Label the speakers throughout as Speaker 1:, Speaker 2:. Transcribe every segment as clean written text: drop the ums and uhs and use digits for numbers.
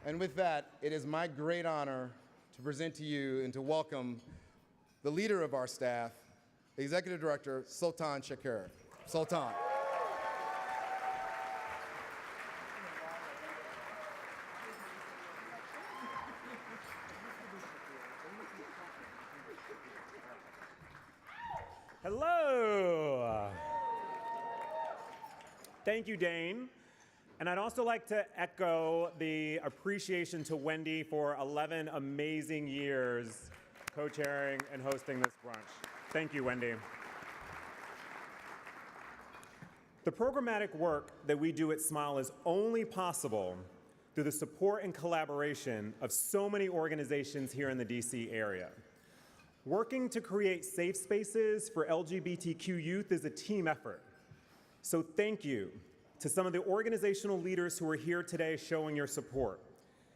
Speaker 1: And with that, it is my great honor to present to you and to welcome the leader of our staff, Executive Director Sultan Shakir. Sultan.
Speaker 2: Hello. Thank you, Dane. And I'd also like to echo the appreciation to Wendy for 11 amazing years co-chairing and hosting this brunch. Thank you, Wendy. The programmatic work that we do at SMYAL is only possible through the support and collaboration of so many organizations here in the DC area. Working to create safe spaces for LGBTQ youth is a team effort. So thank you to some of the organizational leaders who are here today showing your support,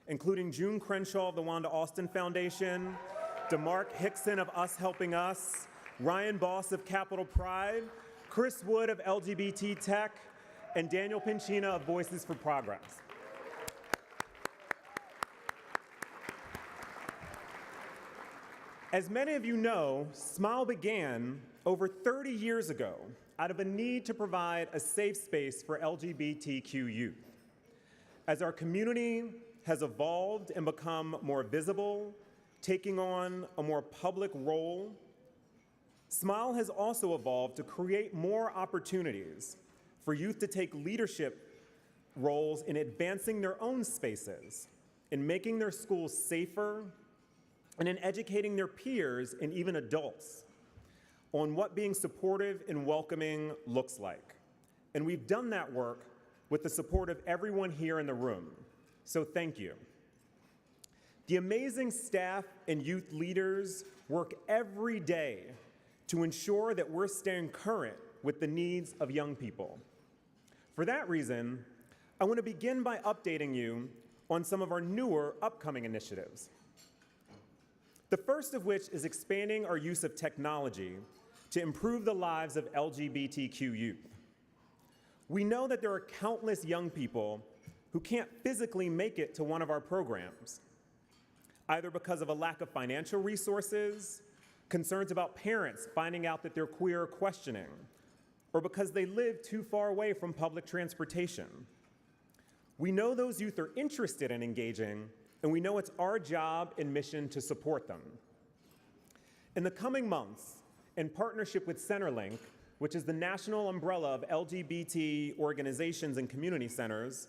Speaker 2: including June Crenshaw of the Wanda Austin Foundation, DeMark Hickson of Us Helping Us, Ryan Boss of Capital Pride, Chris Wood of LGBT Tech, and Daniel Pinchina of Voices for Progress. As many of you know, SMYAL began over 30 years ago out of a need to provide a safe space for LGBTQ youth. As our community has evolved and become more visible, taking on a more public role, SMYAL has also evolved to create more opportunities for youth to take leadership roles in advancing their own spaces, in making their schools safer, and in educating their peers and even adults on what being supportive and welcoming looks like. And we've done that work with the support of everyone here in the room, so thank you. The amazing staff and youth leaders work every day to ensure that we're staying current with the needs of young people. For that reason, I want to begin by updating you on some of our newer upcoming initiatives. The first of which is expanding our use of technology to improve the lives of LGBTQ youth. We know that there are countless young people who can't physically make it to one of our programs, either because of a lack of financial resources, concerns about parents finding out that they're queer or questioning, or because they live too far away from public transportation. We know those youth are interested in engaging, and we know it's our job and mission to support them. In the coming months, in partnership with Centerlink, which is the national umbrella of LGBT organizations and community centers,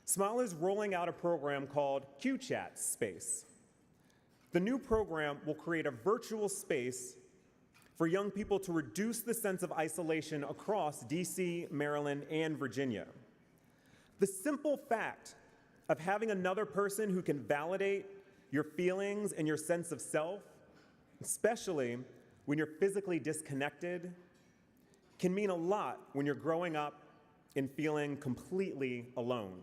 Speaker 2: SMYAL is rolling out a program called QChat Space. The new program will create a virtual space for young people to reduce the sense of isolation across DC, Maryland, and Virginia. The simple fact of having another person who can validate your feelings and your sense of self, especially when you're physically disconnected, can mean a lot when you're growing up and feeling completely alone.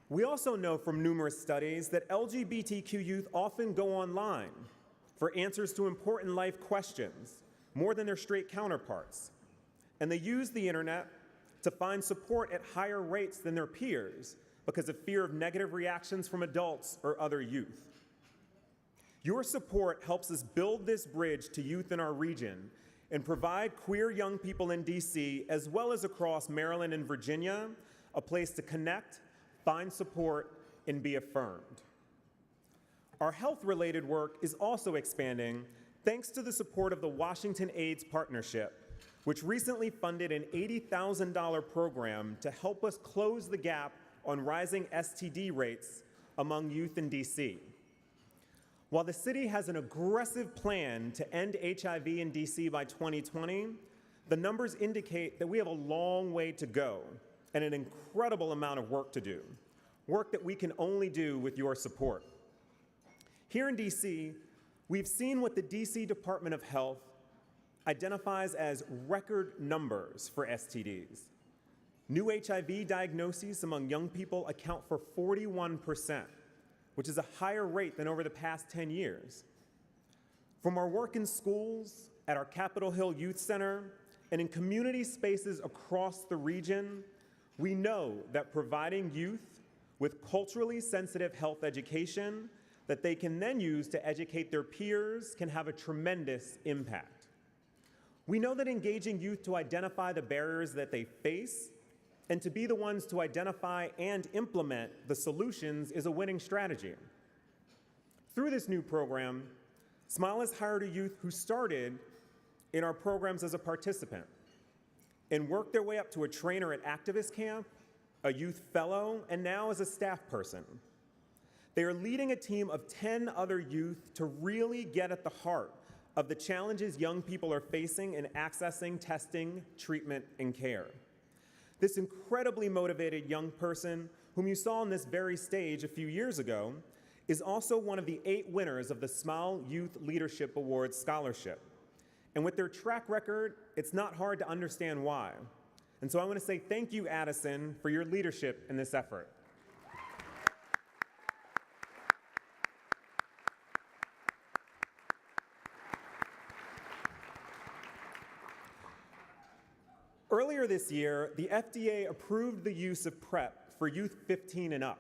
Speaker 2: We also know from numerous studies that LGBTQ youth often go online for answers to important life questions, more than their straight counterparts. And they use the internet to find support at higher rates than their peers because of fear of negative reactions from adults or other youth. Your support helps us build this bridge to youth in our region and provide queer young people in DC, as well as across Maryland and Virginia, a place to connect, find support, and be affirmed. Our health-related work is also expanding thanks to the support of the Washington AIDS Partnership, which recently funded an $80,000 program to help us close the gap on rising STD rates among youth in DC. While the city has an aggressive plan to end HIV in DC by 2020, the numbers indicate that we have a long way to go and an incredible amount of work to do, work that we can only do with your support. Here in DC, we've seen what the DC Department of Health identifies as record numbers for STDs. New HIV diagnoses among young people account for 41%, which is a higher rate than over the past 10 years. From our work in schools at our Capitol Hill Youth Center, and in community spaces across the region, we know that providing youth with culturally sensitive health education that they can then use to educate their peers can have a tremendous impact. We know that engaging youth to identify the barriers that they face and to be the ones to identify and implement the solutions is a winning strategy. Through this new program, SMYAL has hired a youth who started in our programs as a participant and worked their way up to a trainer at Activist Camp, a youth fellow, and now as a staff person. They are leading a team of 10 other youth to really get at the heart of the challenges young people are facing in accessing testing, treatment, and care. This incredibly motivated young person, whom you saw on this very stage a few years ago, is also one of the 8 winners of the SMYAL Youth Leadership Awards Scholarship. And with their track record, it's not hard to understand why. And so I want to say thank you, Addison, for your leadership in this effort. Earlier this year, the FDA approved the use of PrEP for youth 15 and up.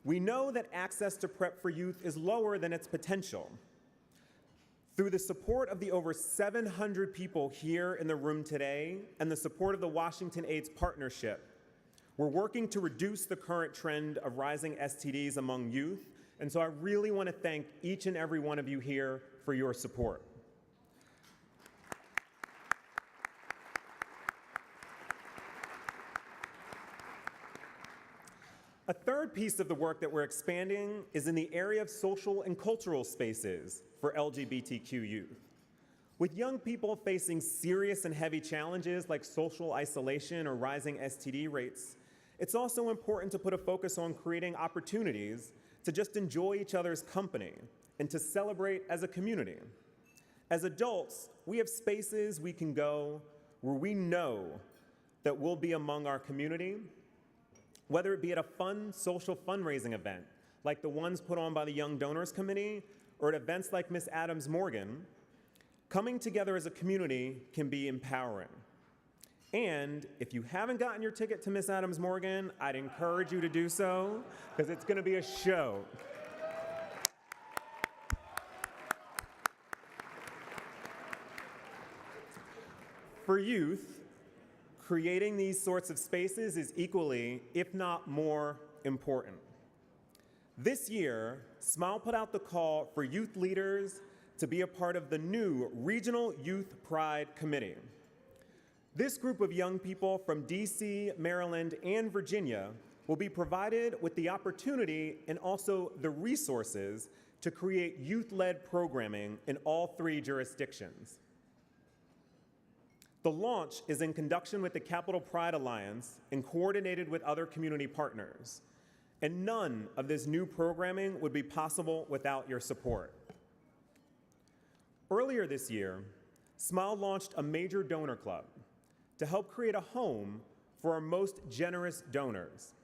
Speaker 2: We know that access to PrEP for youth is lower than its potential. Through the support of the over 700 people here in the room today and the support of the Washington AIDS Partnership, we're working to reduce the current trend of rising STDs among youth, and so I really want to thank each and every one of you here for your support. A third piece of the work that we're expanding is in the area of social and cultural spaces for LGBTQ youth. With young people facing serious and heavy challenges like social isolation or rising STD rates, it's also important to put a focus on creating opportunities to just enjoy each other's company and to celebrate as a community. As adults, we have spaces we can go where we know that we'll be among our community, whether it be at a fun social fundraising event, like the ones put on by the Young Donors Committee, or at events like Miss Adams Morgan, coming together as a community can be empowering. And if you haven't gotten your ticket to Miss Adams Morgan, I'd encourage you to do so, because it's gonna be a show. For youth, creating these sorts of spaces is equally, if not more, important. This year, SMYAL put out the call for youth leaders to be a part of the new Regional Youth Pride Committee. This group of young people from DC, Maryland, and Virginia will be provided with the opportunity and also the resources to create youth-led programming in all 3 jurisdictions. The launch is in conjunction with the Capital Pride Alliance and coordinated with other community partners. And none of this new programming would be possible without your support. Earlier this year, SMYAL launched a major donor club to help create a home for our most generous donors.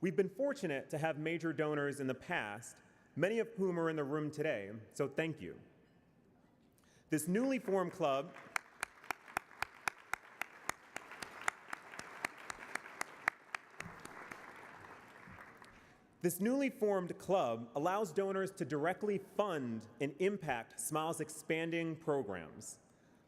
Speaker 2: We've been fortunate to have major donors in the past, many of whom are in the room today, so thank you. This newly formed club allows donors to directly fund and impact SMYAL's expanding programs.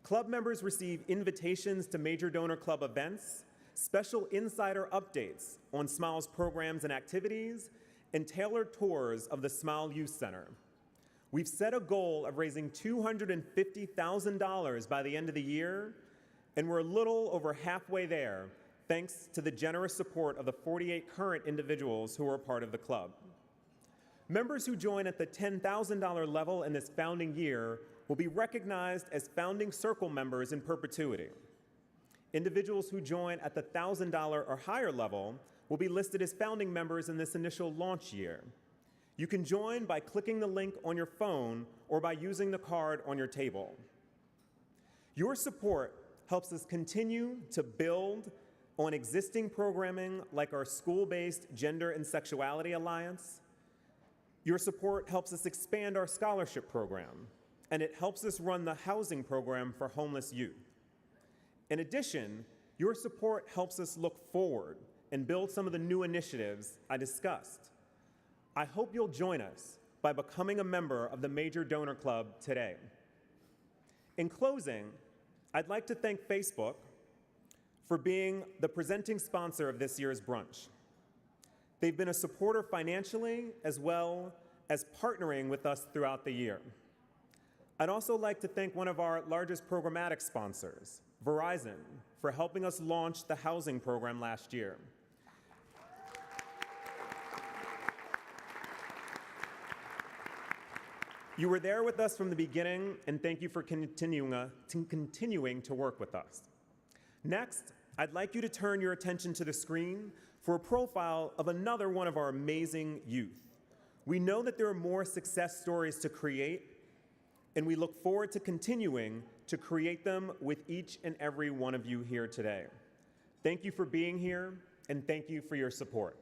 Speaker 2: Club members receive invitations to major donor club events, special insider updates on SMYAL's programs and activities, and tailored tours of the SMYAL Youth Center. We've set a goal of raising $250,000 by the end of the year, and we're a little over halfway there, thanks to the generous support of the 48 current individuals who are part of the club. Members who join at the $10,000 level in this founding year will be recognized as founding circle members in perpetuity. Individuals who join at the $1,000 or higher level will be listed as founding members in this initial launch year. You can join by clicking the link on your phone or by using the card on your table. Your support helps us continue to build on existing programming like our school-based Gender and Sexuality Alliance. Your support helps us expand our scholarship program and it helps us run the housing program for homeless youth. In addition, your support helps us look forward and build some of the new initiatives I discussed. I hope you'll join us by becoming a member of the Major Donor Club today. In closing, I'd like to thank Facebook for being the presenting sponsor of this year's brunch. They've been a supporter financially as well as partnering with us throughout the year. I'd also like to thank one of our largest programmatic sponsors, Verizon, for helping us launch the housing program last year. You were there with us from the beginning, and thank you for continuing to work with us. Next, I'd like you to turn your attention to the screen for a profile of another one of our amazing youth. We know that there are more success stories to create, and we look forward to continuing to create them with each and every one of you here today. Thank you for being here, and thank you for your support.